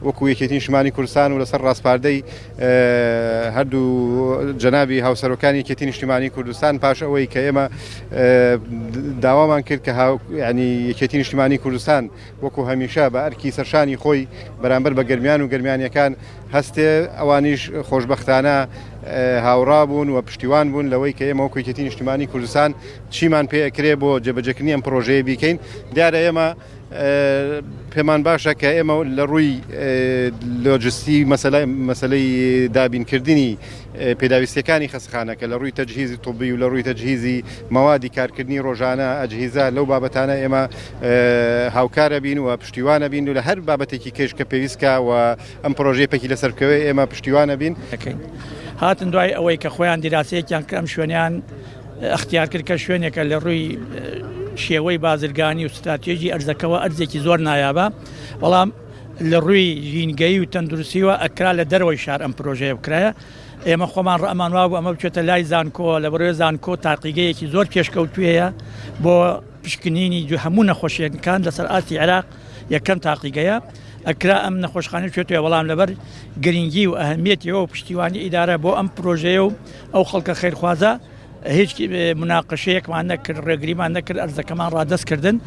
وەکو یەکێتی نیشتیمانی کوردستان و لەسەر ڕاستپاردەی هەردوو جەنابی هاوسەرۆکانی یەکێتی نیشتیمانی کوردستان پاش ئەوەی کە ئێمە داوامان کرد کە ینی یەکێتی نیشتیمانی کوردستان وەکو هەمیشە بە ئەرکی سەرشانی خۆی بەرامبەر بە گەرمیان و گەرمیانیەکان هەستێ ئەوانیش خۆشبەختانە هاوڕا بوون و پشتیوان بوون لەوەی کە ئێمە وەکو یەکێتی نیشتیمانی کوردستان چیمان پێ ئەکرێ بۆ جێبەجێکردنی ئەم پرۆژەیە بیکەین. دیارە ئێمە پێمان باشە کە ئێمە لە ڕووی لۆجستی مەسەلەی دابینکردنی پێداویستەکانی خەسخانەکە لە ڕووی تەجهیزی طبی و لە ڕووی تەجهیزی مەوادی کارکردنی ڕۆژانە ئەجهیزە لەو بابەتانە ئێمە هاوکارە بین و پشتیوانە بین و لە هەر بابەتێکی کەش کە پێویستکە و ئەم پرۆژەی پێکی لەسەرکەوێ ئێمە پشتیوانە بین. هاتن دوای ئەوەی کە خۆیان دیراسەیەکیان کە ئەم شوێنیان اختیار کرد کە شوێنێکە لە ڕووی شێوەی بازرگانی و استراتێژی ئەرزەکەەوە ئەرزێکی زۆر نایابە، بەڵام لە ڕووی ژینگەی و تەندروستیوە ئەکرا لە دەرەوەی شار ئەم پرۆژەیە بکرایە. ئێمە خۆمان ڕەمانوا بوو ئەمە بچێتە لای زانکۆ لە بەڕێ زانکۆ تاقیگەیەکی زۆر پێشکەوتوویە بۆ پشکنینی هەموو نەخۆشیەکان لەسەر ئاسی عێراق یەکەم تاقیگەیە ئەکرا ئەم نەخۆشخانە بچێتوێ، بەڵام لەبەر گرنگی و ئەهەمیەتیەوە و پشتیوانی ئیدارە بۆ ئەم پرۆژەیە و ئەو خەڵکە خێرخوازە هیچ مناقشەیەکمان نەکرد، ڕێگریمان نەکرد، ئەرزەکەمان ڕادەستکردن.